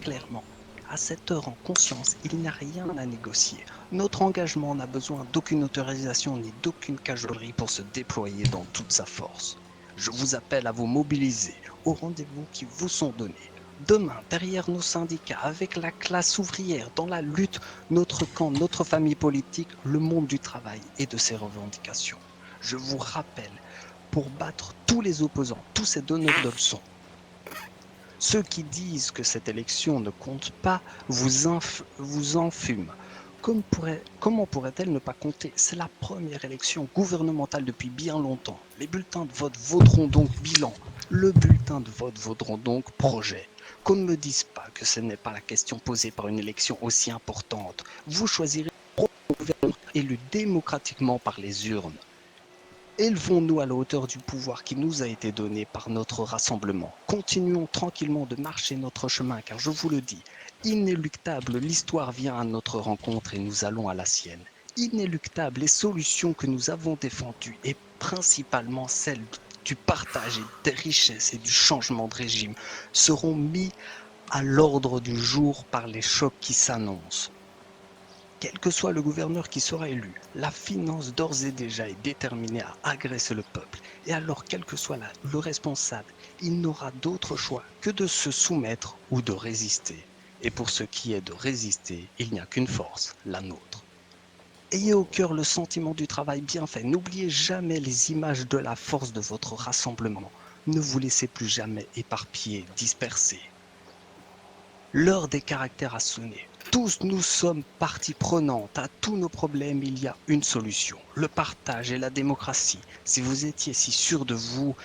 clairement. À cette heure, en conscience, il n'y a rien à négocier. Notre engagement n'a besoin d'aucune autorisation ni d'aucune cajolerie pour se déployer dans toute sa force. Je vous appelle à vous mobiliser aux rendez-vous qui vous sont donnés. Demain, derrière nos syndicats, avec la classe ouvrière, dans la lutte, notre camp, notre famille politique, le monde du travail et de ses revendications. Je vous rappelle, pour battre tous les opposants, tous ces donneurs de leçons, ceux qui disent que cette élection ne compte pas vous enfument. Comment pourrait-elle ne pas compter? C'est la première élection gouvernementale depuis bien longtemps. Les bulletins de vote vaudront donc bilan. Le bulletin de vote vaudront donc projet. Qu'on ne me dise pas que ce n'est pas la question posée par une élection aussi importante. Vous choisirez un gouvernement élu démocratiquement par les urnes. Élevons-nous à la hauteur du pouvoir qui nous a été donné par notre rassemblement. Continuons tranquillement de marcher notre chemin, car je vous le dis, inéluctable, l'histoire vient à notre rencontre et nous allons à la sienne. Inéluctable, les solutions que nous avons défendues, et principalement celles du partage des richesses et du changement de régime, seront mis à l'ordre du jour par les chocs qui s'annoncent. Quel que soit le gouverneur qui sera élu, la finance d'ores et déjà est déterminée à agresser le peuple. Et alors, quel que soit le responsable, il n'aura d'autre choix que de se soumettre ou de résister. Et pour ce qui est de résister, il n'y a qu'une force, la nôtre. Ayez au cœur le sentiment du travail bien fait. N'oubliez jamais les images de la force de votre rassemblement. Ne vous laissez plus jamais éparpiller, disperser. L'heure des caractères a sonné. Tous nous sommes partie prenante. À tous nos problèmes, il y a une solution. Le partage et la démocratie. Si vous étiez si sûr de vous,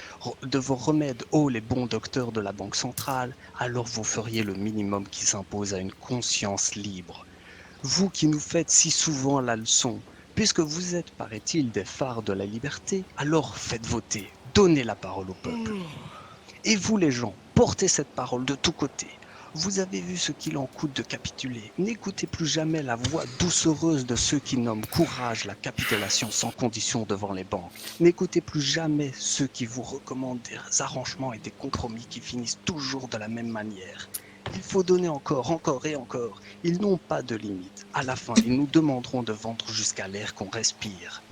de vos remèdes, ô les bons docteurs de la Banque centrale, alors vous feriez le minimum qui s'impose à une conscience libre. Vous qui nous faites si souvent la leçon, puisque vous êtes, paraît-il, des phares de la liberté, alors faites voter, donnez la parole au peuple. Et vous les gens, portez cette parole de tous côtés. Vous avez vu ce qu'il en coûte de capituler. N'écoutez plus jamais la voix doucereuse de ceux qui nomment courage la capitulation sans condition devant les banques. N'écoutez plus jamais ceux qui vous recommandent des arrangements et des compromis qui finissent toujours de la même manière. Il faut donner encore, encore et encore. Ils n'ont pas de limite. À la fin, ils nous demanderont de vendre jusqu'à l'air qu'on respire.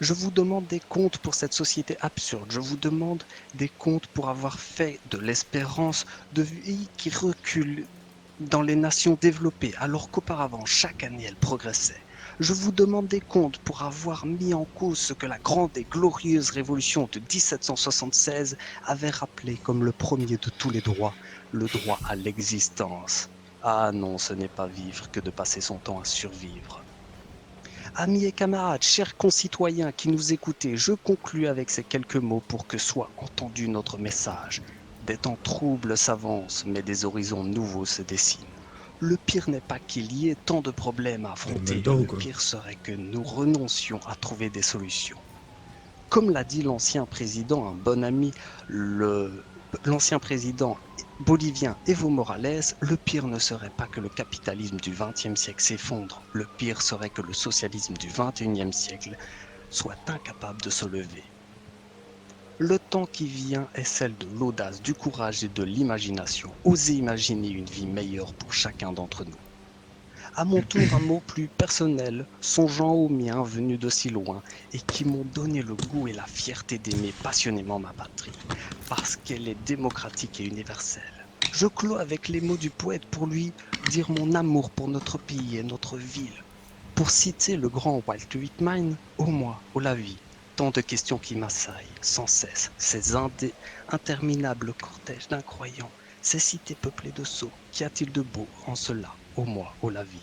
Je vous demande des comptes pour cette société absurde. Je vous demande des comptes pour avoir fait de l'espérance de vie qui recule dans les nations développées, alors qu'auparavant, chaque année, elle progressait. Je vous demande des comptes pour avoir mis en cause ce que la grande et glorieuse révolution de 1776 avait rappelé comme le premier de tous les droits, le droit à l'existence. Ah non, ce n'est pas vivre que de passer son temps à survivre. Amis et camarades, chers concitoyens qui nous écoutez, je conclus avec ces quelques mots pour que soit entendu notre message. Des temps troubles s'avancent, mais des horizons nouveaux se dessinent. Le pire n'est pas qu'il y ait tant de problèmes à En même affronter, temps, le quoi. pire serait que nous renoncions à trouver des solutions. Comme l'a dit l'ancien président, un bon ami, l'ancien président bolivien Evo Morales, le pire ne serait pas que le capitalisme du XXe siècle s'effondre, le pire serait que le socialisme du XXIe siècle soit incapable de se lever. Le temps qui vient est celle de l'audace, du courage et de l'imagination. Osez imaginer une vie meilleure pour chacun d'entre nous. À mon tour, un mot plus personnel, songeant aux miens venus de si loin et qui m'ont donné le goût et la fierté d'aimer passionnément ma patrie, parce qu'elle est démocratique et universelle. Je clôt avec les mots du poète pour lui dire mon amour pour notre pays et notre ville. Pour citer le grand Walt Whitman, ô moi, ô la vie, tant de questions qui m'assaillent sans cesse, ces interminables cortèges d'incroyants, ces cités peuplées de sots, qu'y a-t-il de beau en cela, ô moi, ô la vie?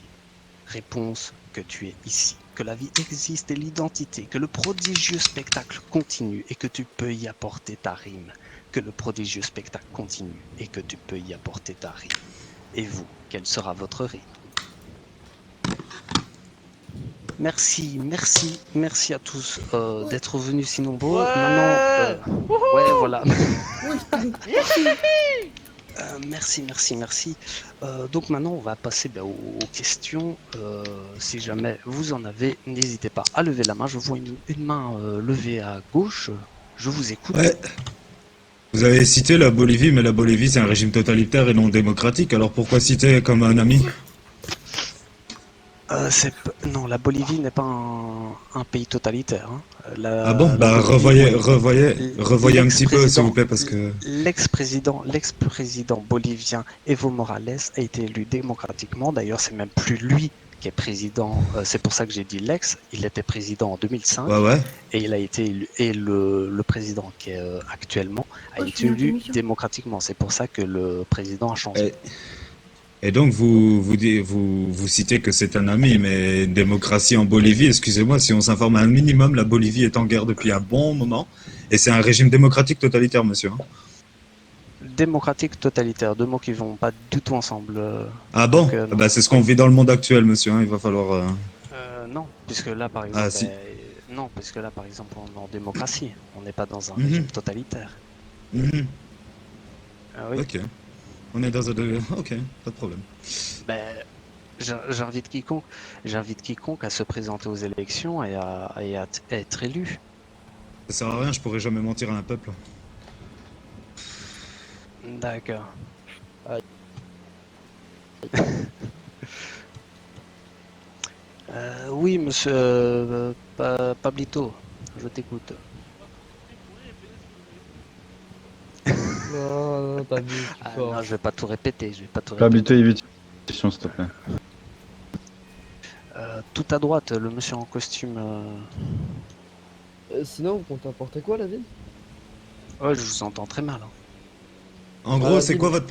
Réponse que tu es ici, que la vie existe et l'identité, que le prodigieux spectacle continue et que tu peux y apporter ta rime, que le prodigieux spectacle continue et que tu peux y apporter ta rime. Et vous, quel sera votre rythme? Merci, merci, merci à tous d'être venus si nombreux. Maintenant, Ouais. ouais, Wouhou. voilà. Oui, merci. Yippee. Merci, merci, merci. Donc maintenant, on va passer aux questions. Si jamais vous en avez, n'hésitez pas à lever la main. Je vois une main levée à gauche. Je vous écoute. Ouais. Vous avez cité la Bolivie, mais la Bolivie c'est un régime totalitaire et non démocratique, alors pourquoi citer comme un ami? Non, la Bolivie n'est pas un pays totalitaire, hein. Ah bon? La Bah Bolivie, oui. revoyez un petit peu s'il vous plaît, parce que... L'ex-président bolivien Evo Morales a été élu démocratiquement. D'ailleurs, c'est même plus lui qui est président. C'est pour ça que j'ai dit l'ex. Il était président en Ouais, 2005 ouais. et il a été élu. Et le président qui est actuellement a Oh, je été suis en élu démission. démocratiquement. C'est pour ça que le président a changé. Et, et donc vous citez que c'est un ami, mais démocratie en Bolivie, excusez-moi, si on s'informe un minimum, la Bolivie est en guerre depuis un bon moment, et c'est un régime démocratique totalitaire, monsieur, hein. Démocratique, totalitaire, deux mots qui vont pas du tout ensemble. Ah bon? Donc non. Bah c'est ce qu'on Oui. vit dans le monde actuel, monsieur, hein, il va falloir... Non, puisque là, par Ah exemple, si. non, puisque là, par exemple, on est en démocratie. On n'est pas dans un régime Mhm, totalitaire. mhm. Ah oui. Ok. On est dans un... Ok, pas de problème. Ben, j'invite quiconque à se présenter aux élections et à être élu. Ça sert à rien, je pourrais jamais mentir à un peuple. D'accord. Euh, oui, monsieur Pablito, je t'écoute. Non, non, t'abuses, je suis Ah fort. non, je vais pas tout répéter, je vais pas tout Habitué, répéter. évite, s'il te plaît. Tout à droite, le monsieur en costume. Sinon, vous comptez apporter quoi, la ville? Ouais, je vous entends très mal, hein. En À gros, la ville, c'est quoi votre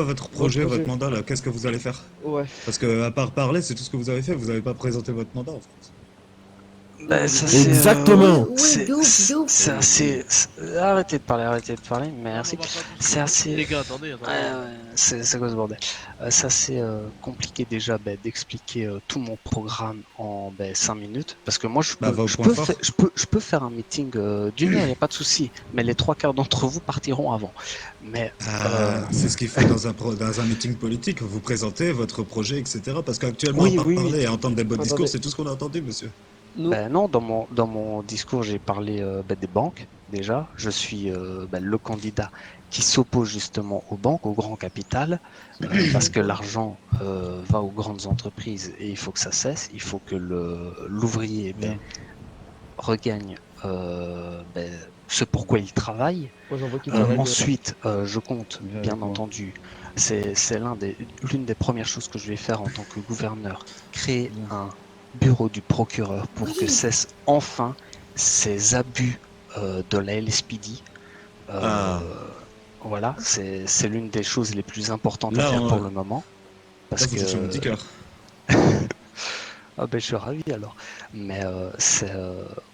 votre projet, votre projet. mandat là? Qu'est-ce que vous allez faire? Ouais. Parce que à part parler, c'est tout ce que vous avez fait. Vous n'avez pas présenté votre mandat en fait. Ben, Du ça coup, c'est. Oui, Exactement. oui, de ouf, de ouf. C'est assez. Arrêtez de parler, merci. C'est assez. Les gars, attendez, attendez. C'est quoi ce bordel? C'est assez compliqué déjà d'expliquer tout mon programme en 5 minutes. Parce que moi, Bah, va au point fort. je peux faire un meeting d'une heure, il n'y a pas de souci. Mais les trois quarts d'entre vous partiront avant. Mais Ah, c'est ce qu'il faut dans dans un meeting politique. Vous présentez votre projet, etc. Parce qu'actuellement, à oui, part oui, oui. parler et entendre des beaux discours, attendez. c'est tout ce qu'on a entendu, monsieur. Nous, Ben non, dans mon discours, j'ai parlé des banques déjà. Je suis le candidat qui s'oppose justement aux banques, au grand capital, parce que l'argent va aux grandes entreprises et il faut que ça cesse. Il faut que l'ouvrier regagne ce pourquoi il travaille. moi, j'en vois qui parlent de... Ensuite, je compte, Viens bien avec moi. entendu, c'est l'une des premières choses que je vais faire en tant que gouverneur, créer un bureau du procureur pour que Oui, cessent enfin ces abus de la LSPD. Ah, Voilà, c'est l'une des choses les plus importantes à là, faire on- pour le moment. Parce là, vous touchez mon que petit cœur. ah ben, je suis ravi alors. Mais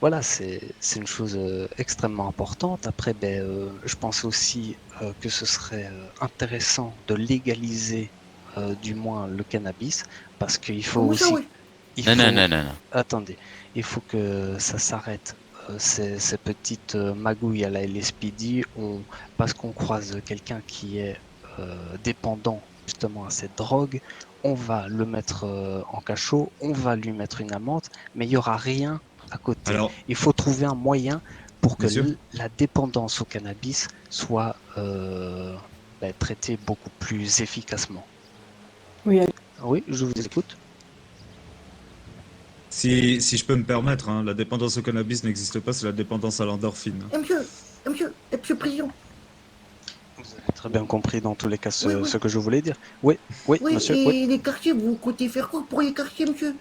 voilà, c'est une chose extrêmement importante. Après, je pense aussi que ce serait intéressant de légaliser du moins le cannabis, parce qu'il faut comment ça, aussi, oui? il Non, non, faut, non, non, non. attendez, il faut que ça s'arrête. Ces petites magouilles à la LSPD, parce qu'on croise quelqu'un qui est dépendant justement à cette drogue, on va le mettre en cachot, on va lui mettre une amende, mais il n'y aura rien à côté. Alors, Il faut trouver un moyen pour que monsieur, la dépendance au cannabis soit traitée beaucoup plus efficacement. Oui, Oui, je vous écoute. si je peux me permettre, hein, la dépendance au cannabis n'existe pas, c'est la dépendance à l'endorphine. Monsieur le président. Vous avez très bien compris dans tous les cas Oui, oui. ce que je voulais dire. Oui, oui, Oui, monsieur, oui. et les quartiers, vous comptez faire quoi pour les quartiers, monsieur?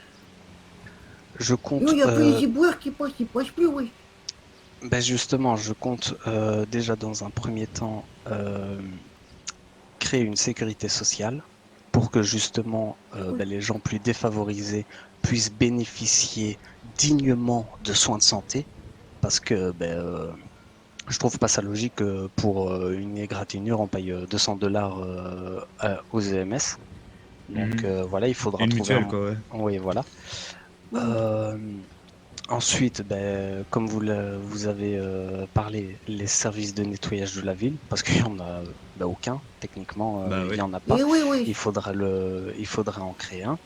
Je Non, compte, il n'y a plus les éboueurs qui passent plus, oui. justement, je compte déjà dans un premier temps créer une sécurité sociale pour que justement les gens plus défavorisés puissent bénéficier dignement de soins de santé, parce que je trouve pas ça logique que pour une égratignure on paye $200 aux EMS. Donc Mhm. voilà, il faudra Une trouver mutuelle, quoi, ouais. Oui, voilà. Oui, Euh, Ensuite, comme vous avez parlé, les services de nettoyage de la ville, parce qu'il n'y en a aucun, techniquement, Bah il oui. n'y en a pas. oui, oui. Il faudrait en créer un.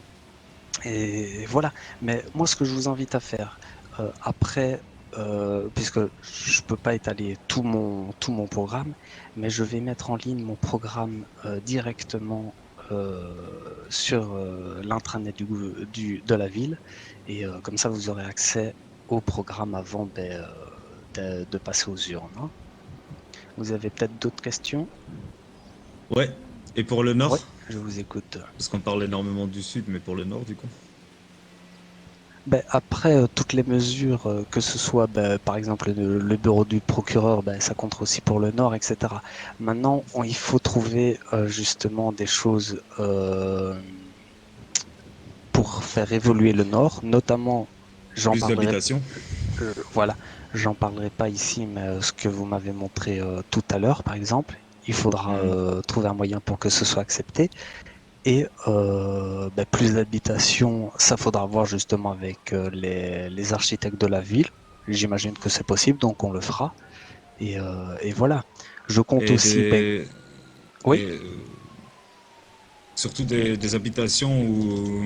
Et voilà. Mais moi, ce que je vous invite à faire, après puisque je peux pas étaler tout mon programme, mais je vais mettre en ligne mon programme directement sur l'intranet de la ville, et comme ça vous aurez accès au programme avant de passer aux urnes, hein. Vous avez peut-être d'autres questions? Ouais. Et pour le Oui, nord? je vous écoute. Parce qu'on parle énormément du sud, mais pour le nord, du coup. Ben, après, toutes les mesures, que ce soit, ben, par exemple, le bureau du procureur, ben, ça compte aussi pour le Nord, etc. Maintenant, il faut trouver justement des choses pour faire évoluer le Nord, notamment, j'en Plus parlerai, d'habitation. voilà, j'en parlerai pas ici, mais ce que vous m'avez montré tout à l'heure, par exemple, il faudra Hmm. trouver un moyen pour que ce soit accepté. Et ben, plus d'habitation, ça faudra voir justement avec les architectes de la ville. J'imagine que c'est possible, donc on le fera. Et voilà. Je compte Et aussi, ben, des. oui, Et surtout des habitations où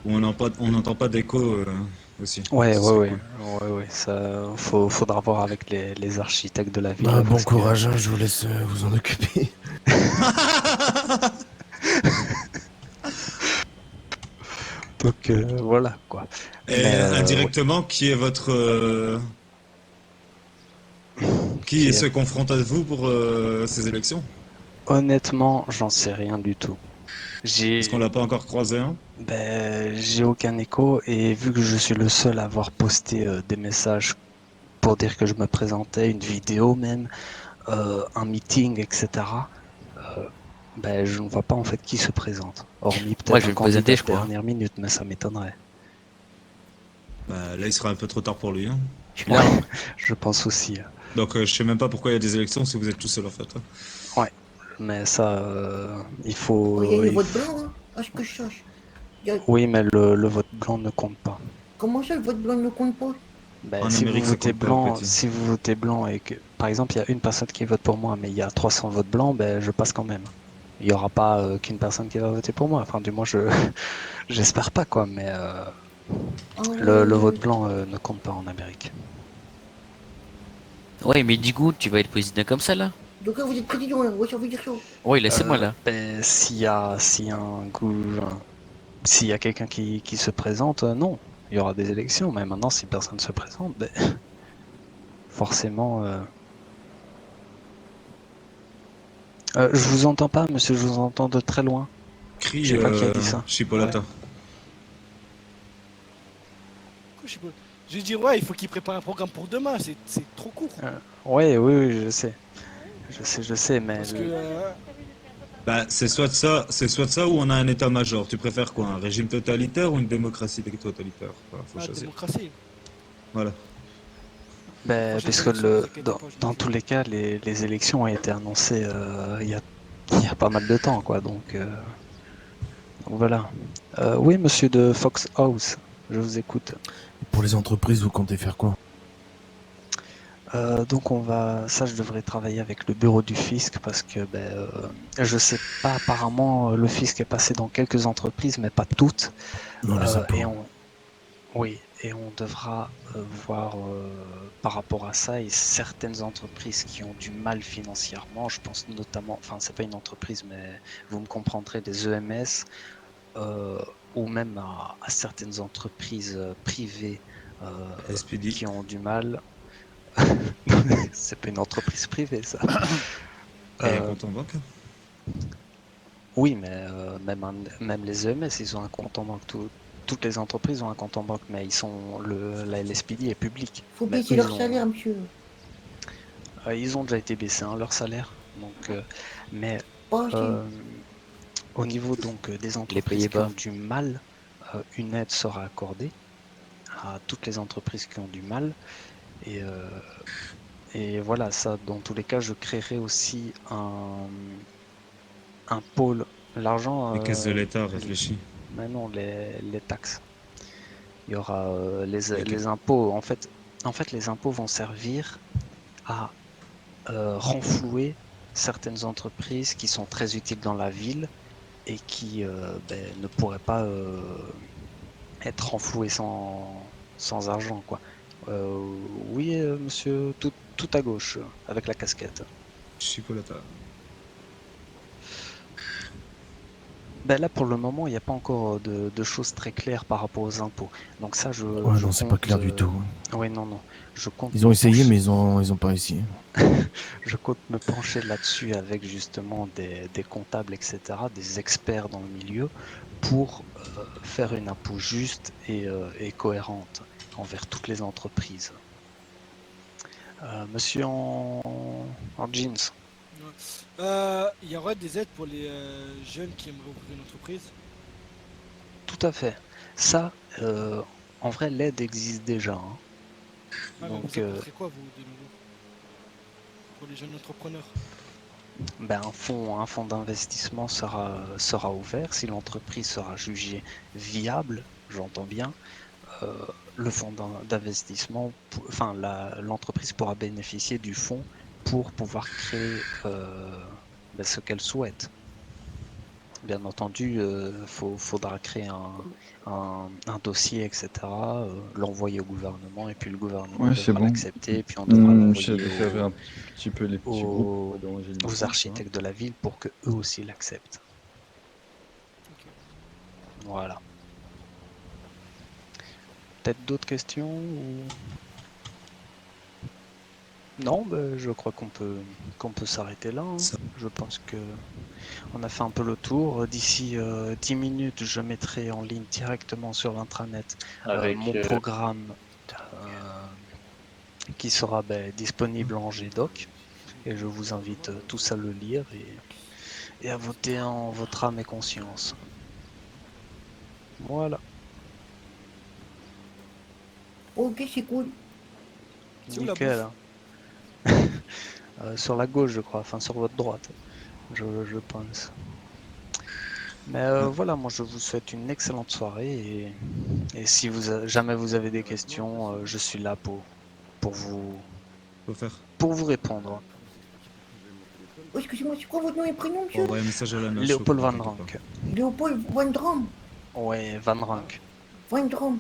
on n'entend pas d'écho aussi. ouais, Ce ouais, serait ouais, cool. ouais, ouais, ça, faudra voir avec les architectes de la ville Bah, bon parce que, courage, hein, je vous laisse vous en occuper. donc voilà quoi. Et Mais oui, indirectement, qui est votre. Qui se confronte à vous pour ces élections? honnêtement, j'en sais rien du tout. Parce qu'on J'ai l'a pas encore croisé, hein? Ben, j'ai aucun écho et vu que je suis le seul à avoir posté des messages pour dire que je me présentais, une vidéo même, un meeting, etc., euh, ben, je ne vois pas en fait qui se présente. Hormis Moi, peut-être je vais un me présenter, candidat je de crois. dernière minute, mais ça m'étonnerait. Bah, là, il sera un peu trop tard pour lui, hein. Je suis Ouais, là, hein. je pense aussi. Donc, je sais même pas pourquoi il y a des élections si vous êtes tout seul, en fait, hein. Ouais, mais ça, Oh, il y a eu il vote faut... blanc, hein? À ce que je sache. Il y a- Oui, mais le vote blanc ne compte pas. Comment ça, le vote blanc ne compte pas? Ben, En Amérique, ça compte pas, petit. si vous votez blanc et que, par exemple, il y a une personne qui vote pour moi, mais il y a 300 votes blancs, ben, je passe quand même. Il n'y aura pas qu'une personne qui va voter pour moi. Enfin, du moins, j'espère pas, quoi. Mais Ah le vote ouais. blanc ne compte pas en Amérique. Ouais, mais du coup, tu vas être président comme ça, là? Donc là, vous êtes président, là. Ouais, ça veut dire ça. Ouais, laissez-moi, là. Ben, s'il y a s'il y a quelqu'un qui se présente, non. Il y aura des élections. Mais maintenant, si personne se présente, ben, forcément. Je vous entends pas, monsieur. Je vous entends de très loin. Je Crie sais pas qui a dit ça. Ouais. Chipolata. Je sais pas. Je veux dire, ouais, il faut qu'il prépare un programme pour demain, c'est trop court. Ouais, oui, oui, je sais. Je sais, mais Parce que, Bah, c'est soit de ça ou on a un état-major. Tu préfères quoi? Un régime totalitaire ou une démocratie totalitaire? Voilà, faut la choisir. démocratie. Voilà. ben, Prochaine puisque élection, vous inquiétez pas, je dans le tous fais. les cas, les élections ont été annoncées il y a pas mal de temps, quoi. Donc voilà. Oui, monsieur de Fox House, je vous écoute. Pour les entreprises, vous comptez faire quoi? Donc ça, je devrais travailler avec le bureau du fisc parce que ben, je sais pas, apparemment, le fisc est passé dans quelques entreprises, mais pas toutes. Non, les Et impôts. oui, et on devra voir par rapport à ça et certaines entreprises qui ont du mal financièrement. Je pense notamment, enfin, c'est pas une entreprise, mais vous me comprendrez, des EMS euh, ou même à certaines entreprises privées SPD. qui ont du mal. C'est pas une entreprise privée, ça. Et un Euh, compte en banque? oui, mais même les EMS, ils ont un compte en banque. Toutes les entreprises ont un compte en banque, mais la LSPD est publique. Faut Mais baisser leur salaire, monsieur. ils ont déjà été baissés, hein, leur salaire. Mais Pas assez. euh, au niveau des Les entreprises payez qui ont pas. du mal, une aide sera accordée à toutes les entreprises qui ont du mal. Et, euh, et voilà, ça, dans tous les cas, je créerai aussi un pôle. L'argent, Les caisses de l'État réfléchis. mais non, les taxes. Il y aura Ok. les impôts. En fait, les impôts vont servir à renflouer certaines entreprises qui sont très utiles dans la ville et qui ben, ne pourraient pas être renflouées sans argent, quoi. Oui, monsieur, tout à gauche, avec la casquette. Chipolata. Ben là, pour le moment, il n'y a pas encore de choses très claires par rapport aux impôts. Donc ça, Ouais, je non, c'est pas compte, clair du tout. Oui, non, non. Je compte Ils ont me essayé, pencher- mais ils ont pas réussi. je compte me pencher là-dessus avec justement des comptables, etc., des experts dans le milieu, pour faire une impôt juste et cohérente envers toutes les entreprises. Monsieur en jeans, Il y aura des aides pour les jeunes qui aimeraient ouvrir une entreprise. tout à fait. Ça, en vrai, l'aide existe déjà, hein. Ah, mais Donc, vous apporterez quoi, vous, de nouveau? Pour les jeunes entrepreneurs? ben, un fonds d'investissement sera ouvert si l'entreprise sera jugée viable, j'entends bien. Le fonds d'investissement, enfin l'entreprise pourra bénéficier du fonds pour pouvoir créer ben, ce qu'elle souhaite. Bien entendu, faudra créer un dossier, etc., l'envoyer au gouvernement, et puis le gouvernement Ouais, c'est devra bon. l'accepter, et puis on devra l'envoyer J'avais un petit peu les petits groupes pour pas déranger le aux business, tu vois. architectes de la ville pour que eux aussi l'acceptent. Ok. Voilà. Peut-être d'autres questions Non, ben, je crois qu'on peut s'arrêter là, hein. Ça- Je pense que on a fait un peu le tour. D'ici 10 minutes, je mettrai en ligne directement sur l'intranet mon programme qui sera ben, disponible en GDoc. Et je vous invite tous à le lire et à voter en votre âme et conscience. Voilà, Ok, c'est cool. C'est où la nickel, bouffe? hein. Sur la gauche, je crois, enfin sur votre droite, je pense. Mais voilà, moi je vous souhaite une excellente soirée et si jamais vous avez des questions, je suis là pour vous, Faut faire. pour vous répondre. Oh, excusez-moi, c'est quoi votre nom et prénom, Faut monsieur? envoyer un message à la nage, Léopold Van t'inquiète pas. Rank. Léopold Van Dram. Ouais, Van Rank. Van Dram.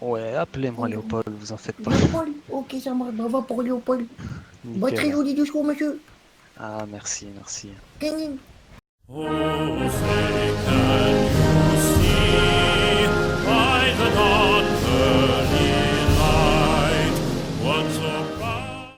Ouais, appelez-moi Van Dram. Léopold, vous en faites pas. Léopold. Ok, ça marche. Bravo pour Léopold. Bah, très Nickel. joli discours, monsieur. Ah, merci, merci. Gagné. Oh, say, can you see by the dawn's early